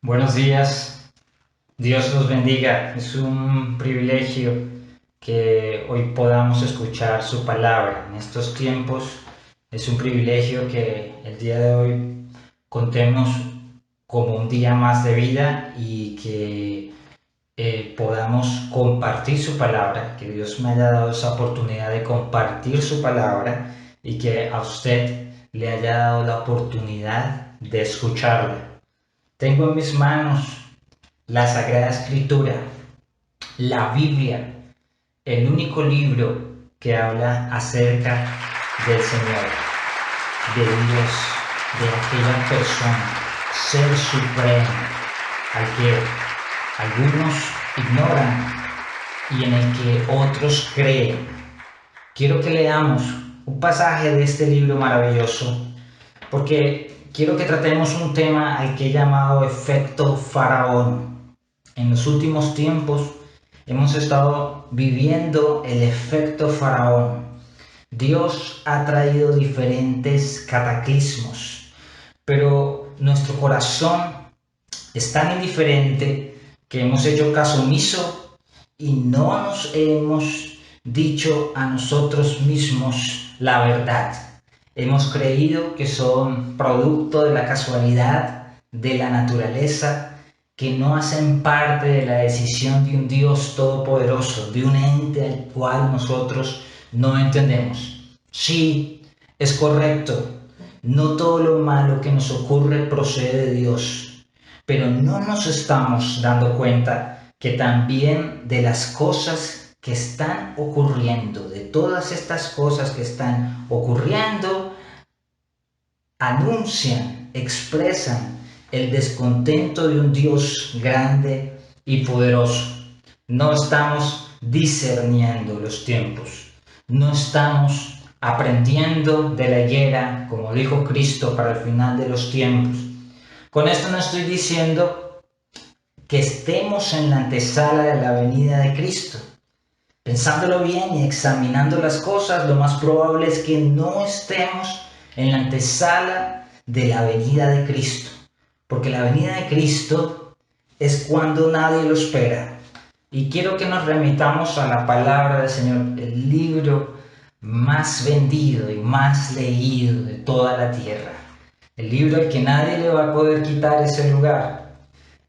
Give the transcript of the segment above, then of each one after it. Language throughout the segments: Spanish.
Buenos días, Dios los bendiga. Es un privilegio que hoy podamos escuchar su palabra. En estos tiempos es un privilegio que el día de hoy contemos como un día más de vida y que podamos compartir su palabra, que Dios me haya dado esa oportunidad de compartir su palabra y que a usted le haya dado la oportunidad de escucharla. Tengo en mis manos la Sagrada Escritura, la Biblia, el único libro que habla acerca del Señor, de Dios, de aquella persona, ser supremo, al que algunos ignoran y en el que otros creen. Quiero que leamos un pasaje de este libro maravilloso porque quiero que tratemos un tema al que he llamado efecto faraón. En los últimos tiempos hemos estado viviendo el efecto faraón. Dios ha traído diferentes cataclismos, pero nuestro corazón es tan indiferente que hemos hecho caso omiso y no nos hemos dicho a nosotros mismos la verdad. Hemos creído que son producto de la casualidad, de la naturaleza, que no hacen parte de la decisión de un Dios todopoderoso, de un ente al cual nosotros no entendemos. Sí, es correcto, no todo lo malo que nos ocurre procede de Dios, pero no nos estamos dando cuenta que también de las cosas que están ocurriendo, de todas estas cosas que están ocurriendo, anuncian, expresan el descontento de un Dios grande y poderoso. No estamos discerniendo los tiempos, no estamos aprendiendo de la higuera, como dijo Cristo, para el final de los tiempos. Con esto no estoy diciendo que estemos en la antesala de la venida de Cristo. Pensándolo bien y examinando las cosas, lo más probable es que no estemos en la antesala de la venida de Cristo. Porque la venida de Cristo es cuando nadie lo espera. Y quiero que nos remitamos a la palabra del Señor, el libro más vendido y más leído de toda la tierra. El libro al que nadie le va a poder quitar ese lugar.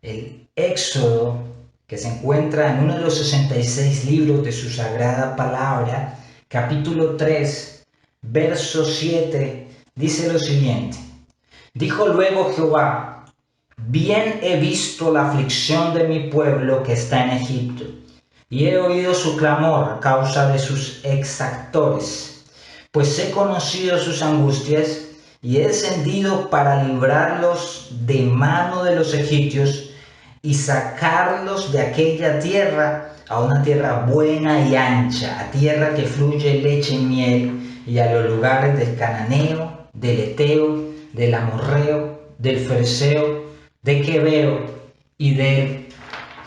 El Éxodo, que se encuentra en uno de los 66 libros de su sagrada palabra, capítulo 3, verso 7, dice lo siguiente. Dijo luego Jehová: bien he visto la aflicción de mi pueblo que está en Egipto, y he oído su clamor a causa de sus exactores, pues he conocido sus angustias, y he descendido para librarlos de mano de los egipcios, y sacarlos de aquella tierra a una tierra buena y ancha, a tierra que fluye leche y miel, y a los lugares del cananeo, del eteo, del amorreo, del fereceo, de quebeo y del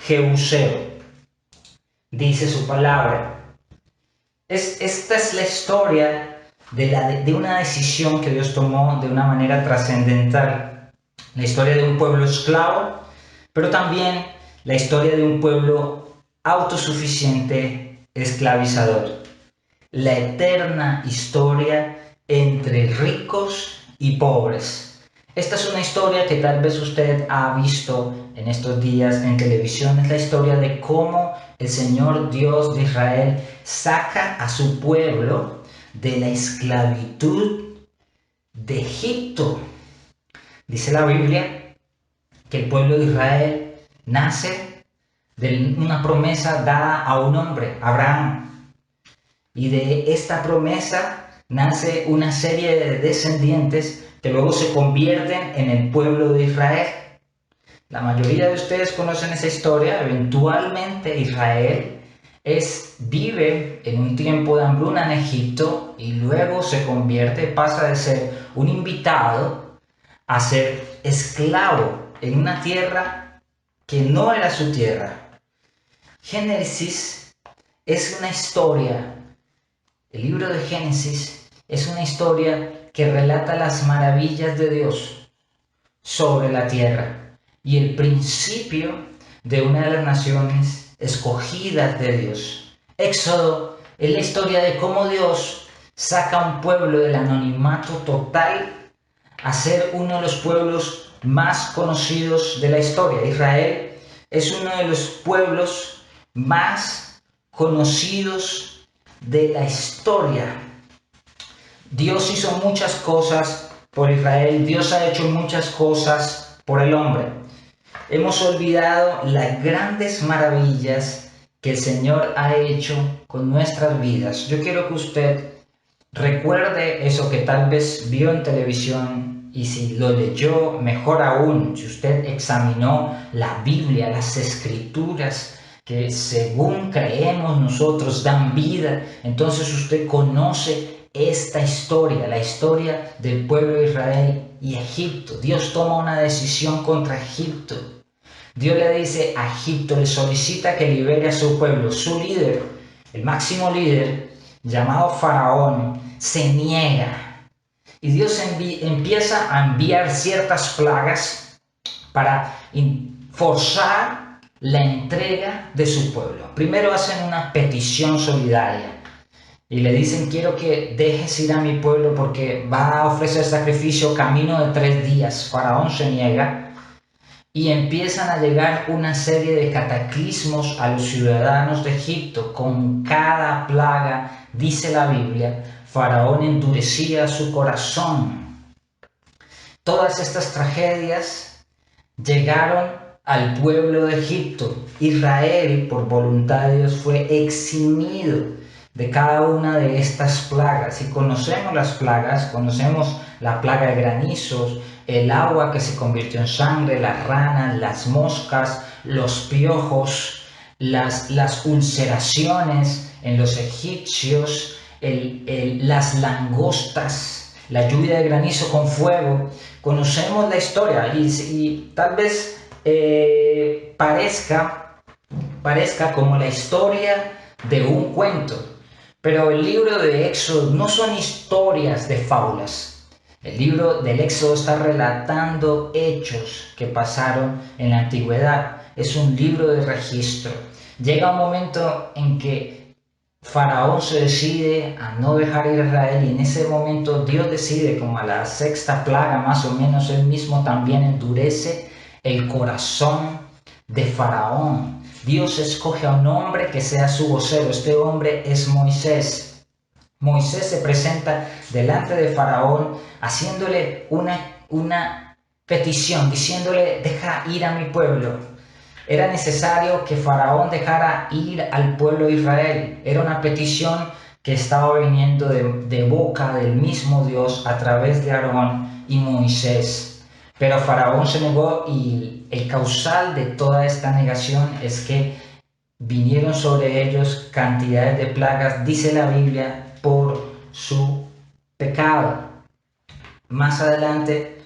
jebuseo, dice su palabra. Esta es la historia de una decisión que Dios tomó de una manera trascendental. La historia de un pueblo esclavo, pero también la historia de un pueblo autosuficiente, esclavizador. La eterna historia entre ricos y pobres. Esta es una historia que tal vez usted ha visto en estos días en televisión. Es la historia de cómo el Señor Dios de Israel saca a su pueblo de la esclavitud de Egipto. Dice la Biblia que el pueblo de Israel nace de una promesa dada a un hombre, Abraham. Y de esta promesa nace una serie de descendientes que luego se convierten en el pueblo de Israel. La mayoría de ustedes conocen esa historia. Eventualmente Israel vive en un tiempo de hambruna en Egipto y luego se convierte, pasa de ser un invitado a ser esclavo en una tierra que no era su tierra. Génesis es una historia. El libro de Génesis es una historia que relata las maravillas de Dios sobre la tierra. y el principio de una de las naciones escogidas de Dios. Éxodo es la historia de cómo Dios saca a un pueblo del anonimato total a ser uno de los pueblos más conocidos de la historia. Israel es uno de los pueblos más conocidos de la historia. Dios hizo muchas cosas por Israel, Dios ha hecho muchas cosas por el hombre. Hemos olvidado las grandes maravillas que el Señor ha hecho con nuestras vidas. Yo quiero que usted recuerde eso que tal vez vio en televisión, y si lo leyó, mejor aún, si usted examinó la Biblia, las Escrituras, que según creemos nosotros dan vida, entonces usted conoce esta historia, la historia del pueblo de Israel y Egipto. Dios toma una decisión contra Egipto. Dios le dice a Egipto, le solicita que libere a su pueblo. Su líder, el máximo líder, llamado Faraón, se niega. Y Dios empieza a enviar ciertas plagas para forzar la entrega de su pueblo. Primero hacen una petición solidaria y le dicen: quiero que dejes ir a mi pueblo porque va a ofrecer sacrificio camino de 3 días. Faraón se niega y empiezan a llegar una serie de cataclismos a los ciudadanos de Egipto. Con cada plaga, dice la Biblia, Faraón endurecía su corazón. Todas estas tragedias llegaron al pueblo de Egipto. Israel, por voluntad de Dios, fue eximido de cada una de estas plagas. Y conocemos las plagas, conocemos la plaga de granizos, el agua que se convirtió en sangre, las ranas, las moscas, los piojos, las ulceraciones en los egipcios, las langostas, la lluvia de granizo con fuego. Conocemos la historia y tal vez parezca como la historia de un cuento, pero el libro de Éxodo no son historias de fábulas. El libro del Éxodo está relatando hechos que pasaron en la antigüedad. Es un libro de registro. Llega un momento en que Faraón se decide a no dejar ir a Israel, y en ese momento Dios decide, como a la 6ª plaga más o menos, él mismo también endurece el corazón de Faraón. Dios escoge a un hombre que sea su vocero. Este hombre es Moisés. Moisés se presenta delante de Faraón haciéndole una petición, diciéndole: deja ir a mi pueblo. Era necesario que Faraón dejara ir al pueblo de Israel. Era una petición que estaba viniendo de boca del mismo Dios a través de Aarón y Moisés. Pero Faraón se negó, y el causal de toda esta negación es que vinieron sobre ellos cantidades de plagas, dice la Biblia, por su pecado. Más adelante,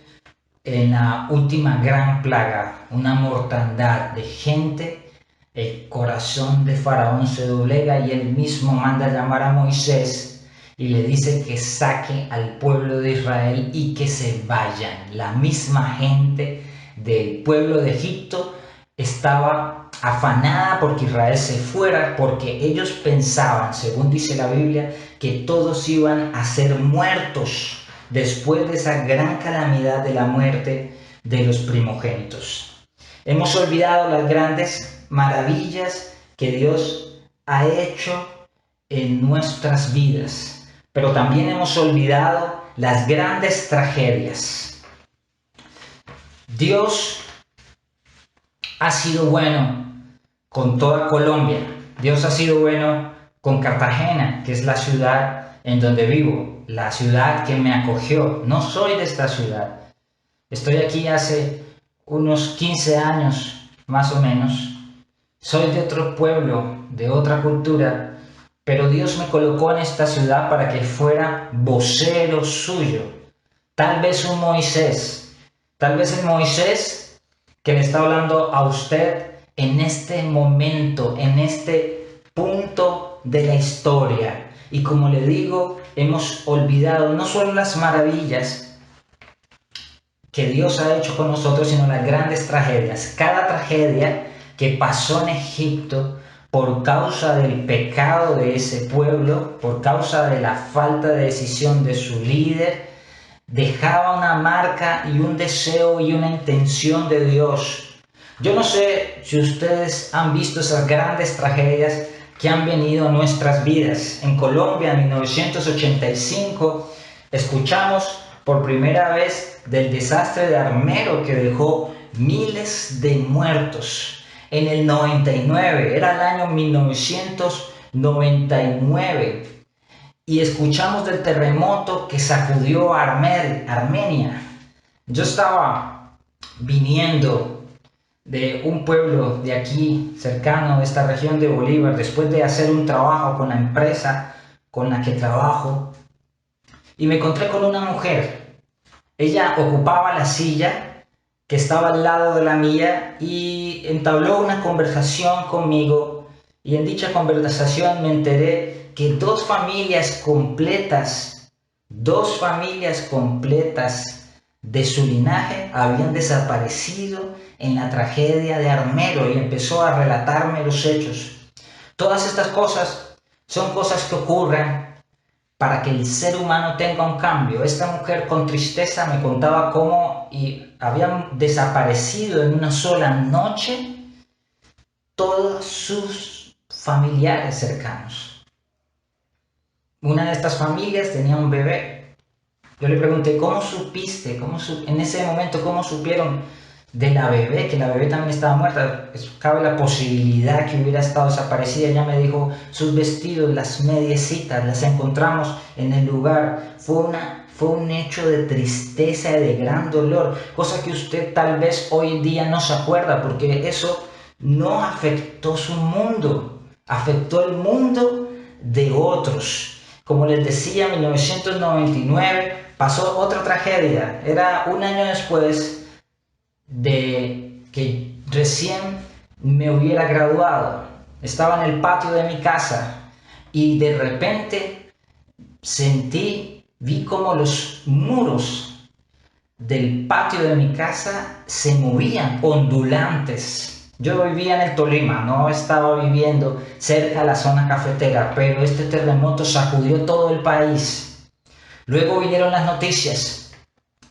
en la última gran plaga, una mortandad de gente, el corazón de Faraón se doblega y él mismo manda llamar a Moisés y le dice que saque al pueblo de Israel y que se vayan. La misma gente del pueblo de Egipto estaba afanada porque Israel se fuera, porque ellos pensaban, según dice la Biblia, que todos iban a ser muertos después de esa gran calamidad de la muerte de los primogénitos. Hemos olvidado las grandes maravillas que Dios ha hecho en nuestras vidas, pero también hemos olvidado las grandes tragedias. Dios ha sido bueno con toda Colombia. Dios ha sido bueno con Cartagena, que es la ciudad en donde vivo, la ciudad que me acogió. No soy de esta ciudad. Estoy aquí hace unos 15 años, más o menos. Soy de otro pueblo, de otra cultura, pero Dios me colocó en esta ciudad para que fuera vocero suyo. Tal vez un Moisés, tal vez el Moisés que le está hablando a usted en este momento, en este punto de la historia. Y como le digo, hemos olvidado no solo las maravillas que Dios ha hecho con nosotros, sino las grandes tragedias. Cada tragedia que pasó en Egipto por causa del pecado de ese pueblo, por causa de la falta de decisión de su líder, dejaba una marca y un deseo y una intención de Dios. Yo no sé si ustedes han visto esas grandes tragedias que han venido a nuestras vidas. En Colombia, en 1985, escuchamos por primera vez del desastre de Armero que dejó miles de muertos. En el 99, era el año 1999, y escuchamos del terremoto que sacudió a Armenia. Yo estaba viniendo de un pueblo de aquí, cercano de esta región de Bolívar, después de hacer un trabajo con la empresa con la que trabajo, y me encontré con una mujer. Ella ocupaba la silla que estaba al lado de la mía y entabló una conversación conmigo, y en dicha conversación me enteré que dos familias completas de su linaje habían desaparecido en la tragedia de Armero, y empezó a relatarme los hechos. Todas estas cosas son cosas que ocurren para que el ser humano tenga un cambio. Esta mujer con tristeza me contaba cómo habían desaparecido en una sola noche todos sus familiares cercanos. Una de estas familias tenía un bebé. Yo le pregunté, ¿cómo supiste? En ese momento, ¿cómo supieron de la bebé? Que la bebé también estaba muerta. Cabe la posibilidad que hubiera estado desaparecida. Ella me dijo, sus vestidos, las mediecitas, las encontramos en el lugar. Fue un hecho de tristeza y de gran dolor, cosa que usted tal vez hoy en día no se acuerda, porque eso no afectó su mundo, afectó el mundo de otros. Como les decía, en 1999 pasó otra tragedia. Era un año después de que recién me hubiera graduado. Estaba en el patio de mi casa y de repente vi como los muros del patio de mi casa se movían, ondulantes. Yo vivía en el Tolima, no estaba viviendo cerca de la zona cafetera, pero este terremoto sacudió todo el país. Luego vinieron las noticias.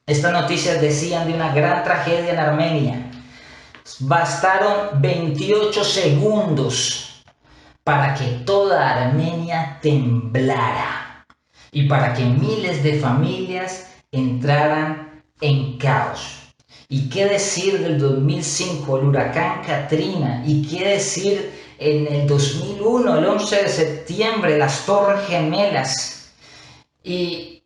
Estas noticias decían de una gran tragedia en Armenia. Bastaron 28 segundos para que toda Armenia temblara y para que miles de familias entraran en caos. ¿Y qué decir del 2005, el huracán Katrina? ¿Y qué decir en el 2001, el 11 de septiembre, las Torres Gemelas? Y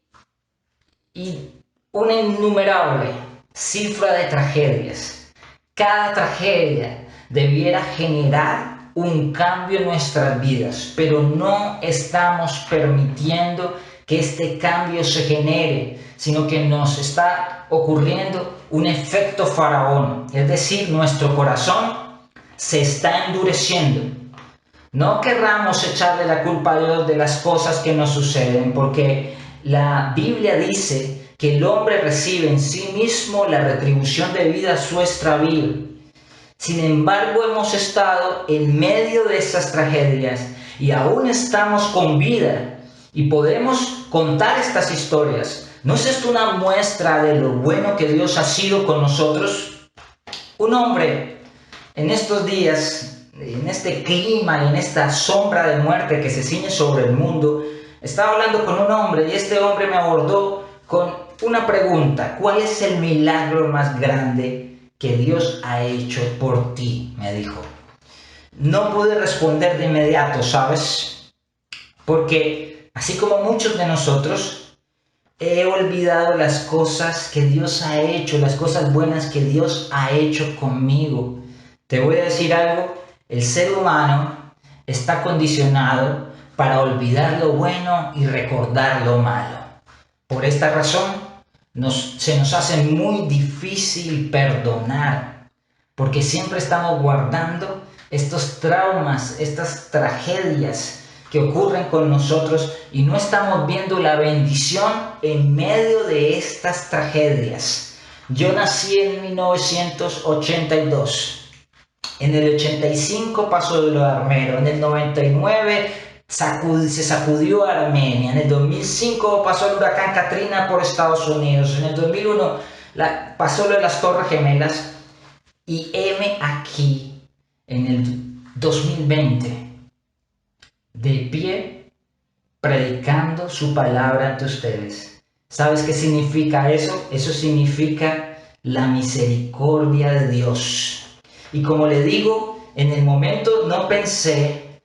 una innumerable cifra de tragedias. Cada tragedia debiera generar un cambio en nuestras vidas, pero no estamos permitiendo que este cambio se genere, sino que nos está ocurriendo un efecto faraón, es decir, nuestro corazón se está endureciendo. No querramos echarle la culpa a Dios de las cosas que nos suceden, porque la Biblia dice que el hombre recibe en sí mismo la retribución debida a su extravío. Sin embargo, hemos estado en medio de estas tragedias y aún estamos con vida y podemos contar estas historias. ¿No es esto una muestra de lo bueno que Dios ha sido con nosotros? Un hombre en estos días, en este clima y en esta sombra de muerte que se ciñe sobre el mundo, estaba hablando con un hombre y este hombre me abordó con una pregunta. ¿Cuál es el milagro más grande que Dios ha hecho por ti? Me dijo. No pude responder de inmediato, ¿sabes? Porque así como muchos de nosotros, he olvidado las cosas que Dios ha hecho, las cosas buenas que Dios ha hecho conmigo. Te voy a decir algo, el ser humano está condicionado para olvidar lo bueno y recordar lo malo. Por esta razón, se nos hace muy difícil perdonar, porque siempre estamos guardando estos traumas, estas tragedias que ocurren con nosotros y no estamos viendo la bendición en medio de estas tragedias. Yo nací en 1982. En el 85 pasó lo de Armero. En el 99 se sacudió Armenia. En el 2005 pasó el huracán Katrina por Estados Unidos. En el 2001 pasó lo de las Torres Gemelas. Y heme aquí en el 2020, de pie, predicando su palabra ante ustedes. ¿Sabes qué significa eso? Eso significa la misericordia de Dios. Y como le digo, en el momento no pensé,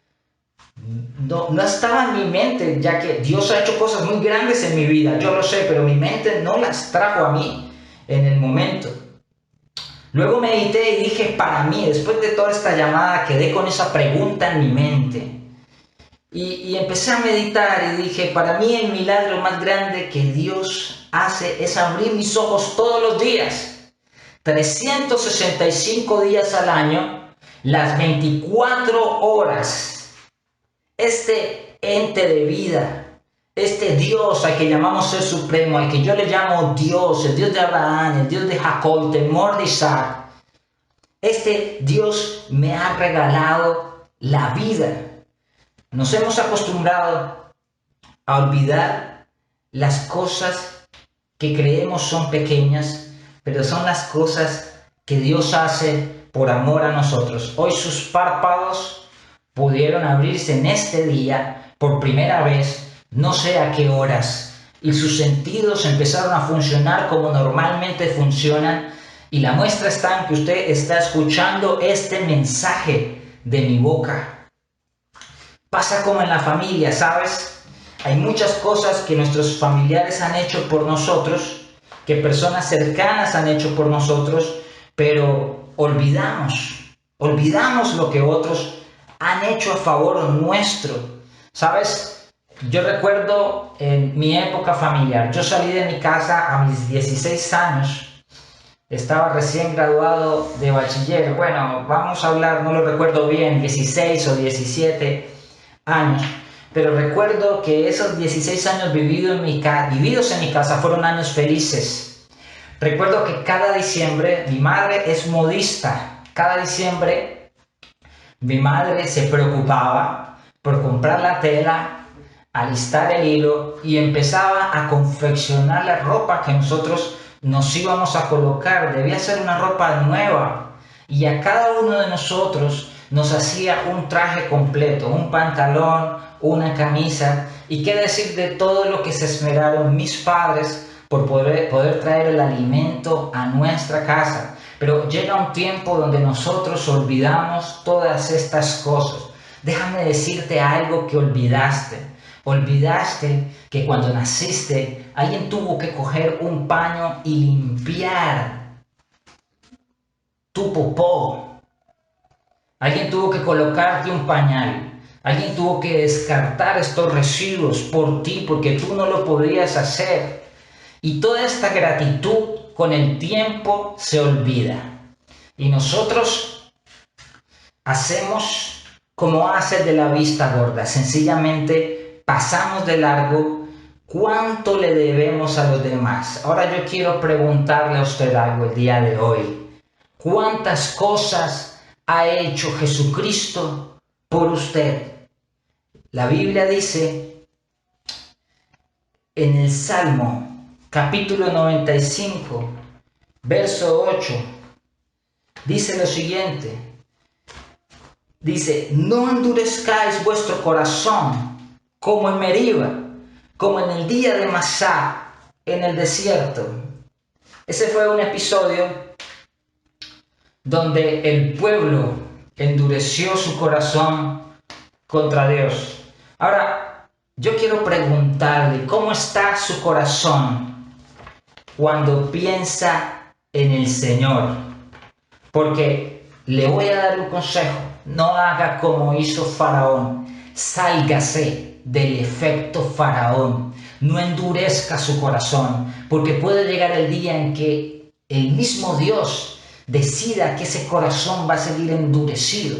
no estaba en mi mente, ya que Dios ha hecho cosas muy grandes en mi vida, yo lo sé, pero mi mente no las trajo a mí en el momento. Luego medité y dije, para mí, después de toda esta llamada, quedé con esa pregunta en mi mente. Y empecé a meditar y dije, para mí el milagro más grande que Dios hace es abrir mis ojos todos los días. 365 días al año, las 24 horas. Este ente de vida, este Dios al que llamamos Ser Supremo, al que yo le llamo Dios, el Dios de Abraham, el Dios de Jacob, el temor de Isaac. Este Dios me ha regalado la vida. Nos hemos acostumbrado a olvidar las cosas que creemos son pequeñas, pero son las cosas que Dios hace por amor a nosotros. Hoy sus párpados pudieron abrirse en este día por primera vez, no sé a qué horas, y sus sentidos empezaron a funcionar como normalmente funcionan, y la muestra está en que usted está escuchando este mensaje de mi boca. Pasa como en la familia, ¿sabes? Hay muchas cosas que nuestros familiares han hecho por nosotros, que personas cercanas han hecho por nosotros, pero olvidamos lo que otros han hecho a favor nuestro. ¿Sabes? Yo recuerdo en mi época familiar, yo salí de mi casa a mis 16 años, estaba recién graduado de bachiller, bueno, vamos a hablar, no lo recuerdo bien, 16 o 17 años, pero recuerdo que esos 16 años vividos en mi casa fueron años felices. Recuerdo que cada diciembre, mi madre es modista, cada diciembre mi madre se preocupaba por comprar la tela, alistar el hilo y empezaba a confeccionar la ropa que nosotros nos íbamos a colocar. Debía ser una ropa nueva y a cada uno de nosotros nos hacía un traje completo, un pantalón, una camisa, y qué decir de todo lo que se esmeraron mis padres por poder traer el alimento a nuestra casa. Pero llega un tiempo donde nosotros olvidamos todas estas cosas. Déjame decirte algo que olvidaste. Olvidaste que cuando naciste alguien tuvo que coger un paño y limpiar tu popó. Alguien tuvo que colocarte un pañal. Alguien tuvo que descartar estos residuos por ti porque tú no lo podías hacer. Y toda esta gratitud con el tiempo se olvida. Y nosotros hacemos como hace el de la vista gorda. Sencillamente pasamos de largo cuánto le debemos a los demás. Ahora yo quiero preguntarle a usted algo el día de hoy. ¿Cuántas cosas ha hecho Jesucristo por usted? La Biblia dice en el Salmo capítulo 95, verso 8, dice lo siguiente. Dice, no endurezcáis vuestro corazón como en Meriba, como en el día de Masá, en el desierto. Ese fue un episodio donde el pueblo endureció su corazón contra Dios. Ahora, yo quiero preguntarle, ¿cómo está su corazón cuando piensa en el Señor? Porque le voy a dar un consejo, no haga como hizo Faraón, sálgase del efecto Faraón, no endurezca su corazón, porque puede llegar el día en que el mismo Dios decida que ese corazón va a seguir endurecido.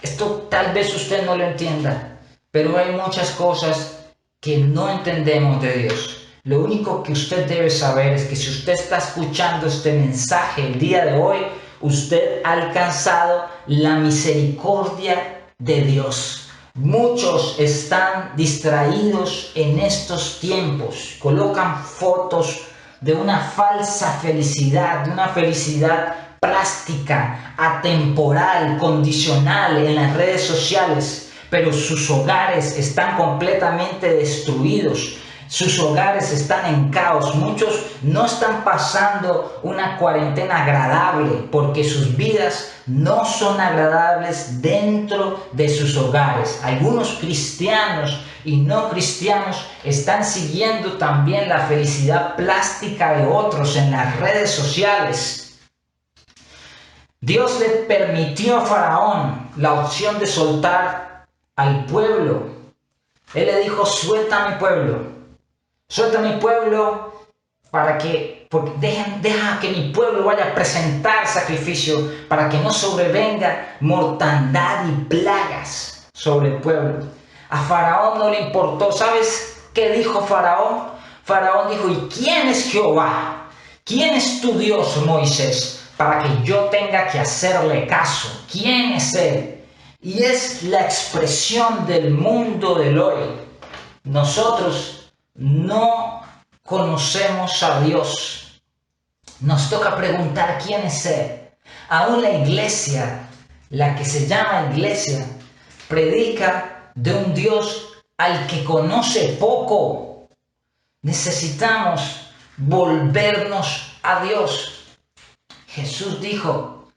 Esto tal vez usted no lo entienda, pero hay muchas cosas que no entendemos de Dios. Lo único que usted debe saber es que si usted está escuchando este mensaje el día de hoy, usted ha alcanzado la misericordia de Dios. Muchos están distraídos en estos tiempos, colocan fotos de una falsa felicidad, de una felicidad plástica, atemporal, condicional en las redes sociales, pero sus hogares están completamente destruidos. Sus hogares están en caos. Muchos no están pasando una cuarentena agradable porque sus vidas no son agradables dentro de sus hogares. Algunos cristianos y no cristianos están siguiendo también la felicidad plástica de otros en las redes sociales. Dios le permitió a Faraón la opción de soltar al pueblo. Él le dijo: suelta a mi pueblo. Suelta a mi pueblo porque deja que mi pueblo vaya a presentar sacrificio para que no sobrevenga mortandad y plagas sobre el pueblo. A Faraón no le importó. ¿Sabes qué dijo Faraón? Faraón dijo: ¿y quién es Jehová? ¿Quién es tu Dios, Moisés, para que yo tenga que hacerle caso? ¿Quién es él? Y es la expresión del mundo del hoy. Nosotros no conocemos a Dios. Nos toca preguntar quién es Él. Aún la iglesia, la que se llama iglesia, predica de un Dios al que conoce poco. Necesitamos volvernos a Dios. Jesús dijo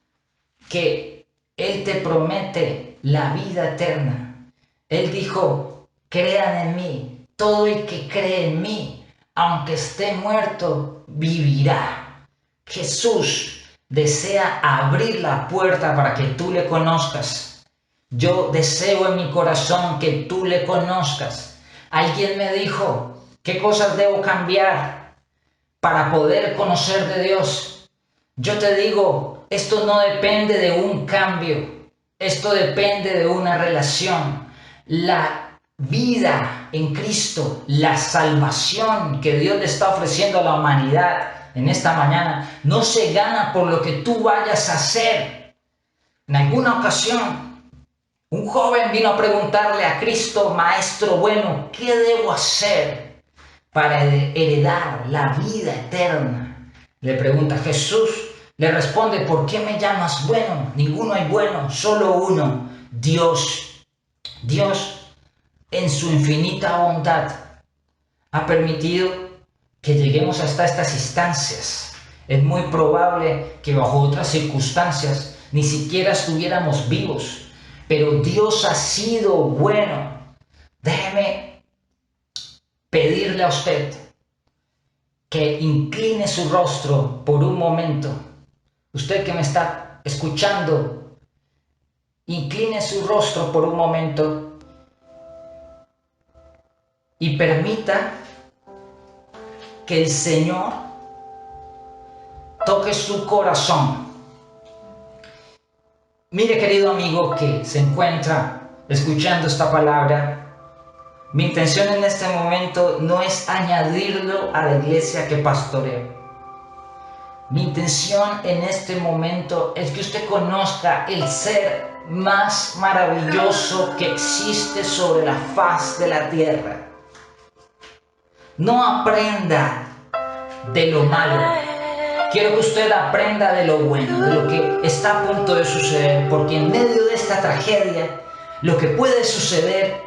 que Él te promete la vida eterna. Él dijo: crean en mí. Todo el que cree en mí, aunque esté muerto, vivirá. Jesús desea abrir la puerta para que tú le conozcas. Yo deseo en mi corazón que tú le conozcas. Alguien me dijo: ¿qué cosas debo cambiar para poder conocer de Dios? Yo te digo, esto no depende de un cambio. Esto depende de una relación. La vida en Cristo, la salvación que Dios le está ofreciendo a la humanidad en esta mañana, no se gana por lo que tú vayas a hacer. En alguna ocasión, un joven vino a preguntarle a Cristo: Maestro bueno, ¿qué debo hacer para heredar la vida eterna? Le pregunta Jesús, le responde: ¿por qué me llamas bueno? Ninguno hay bueno, solo uno, Dios. Dios, en su infinita bondad, ha permitido que lleguemos hasta estas instancias. Es muy probable que bajo otras circunstancias ni siquiera estuviéramos vivos, pero Dios ha sido bueno. Déjeme pedirle a usted que incline su rostro por un momento. Usted que me está escuchando, incline su rostro por un momento y permita que el Señor toque su corazón. Mire, querido amigo que se encuentra escuchando esta palabra, mi intención en este momento no es añadirlo a la iglesia que pastoreo. Mi intención en este momento es que usted conozca el ser más maravilloso que existe sobre la faz de la tierra. No aprenda de lo malo. Quiero que usted aprenda de lo bueno, de lo que está a punto de suceder, porque en medio de esta tragedia, lo que puede suceder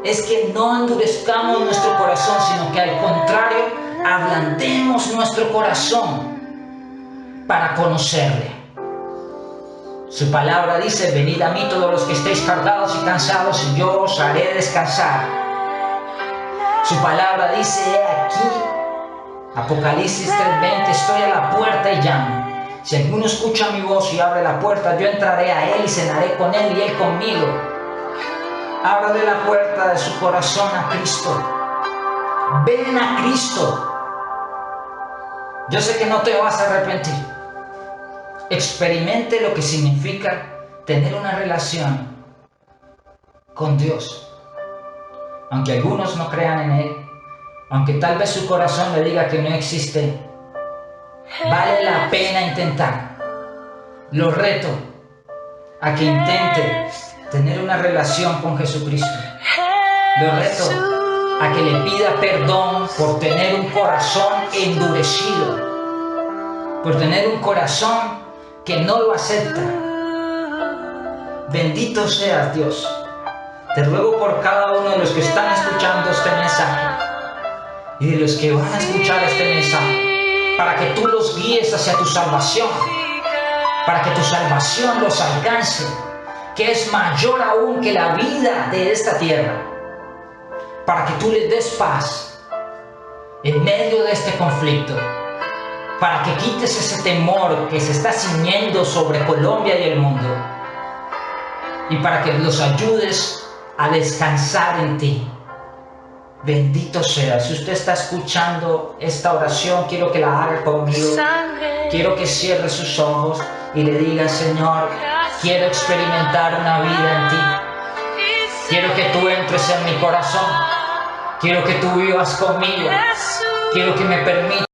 es que no endurezcamos nuestro corazón, sino que al contrario, ablandemos nuestro corazón para conocerle. Su palabra dice: venid a mí todos los que estéis cargados y cansados, y yo os haré descansar. Su palabra dice: he aquí, Apocalipsis 3:20, estoy a la puerta y llamo. Si alguno escucha mi voz y abre la puerta, yo entraré a él y cenaré con él y él conmigo. Ábrale la puerta de su corazón a Cristo. Ven a Cristo. Yo sé que no te vas a arrepentir. Experimente lo que significa tener una relación con Dios. Aunque algunos no crean en Él, aunque tal vez su corazón le diga que no existe, vale la pena intentar. Lo reto a que intente tener una relación con Jesucristo. Lo reto a que le pida perdón por tener un corazón endurecido, por tener un corazón que no lo acepta. Bendito seas, Dios. Te ruego por cada uno de los que están escuchando este mensaje y de los que van a escuchar este mensaje, para que tú los guíes hacia tu salvación, para que tu salvación los alcance, que es mayor aún que la vida de esta tierra, para que tú les des paz en medio de este conflicto, para que quites ese temor que se está ciñendo sobre Colombia y el mundo, y para que los ayudes a descansar en ti. Bendito sea. Si usted está escuchando esta oración, quiero que la haga conmigo. Quiero que cierre sus ojos y le diga: Señor, quiero experimentar una vida en ti. Quiero que tú entres en mi corazón. Quiero que tú vivas conmigo. Quiero que me permitas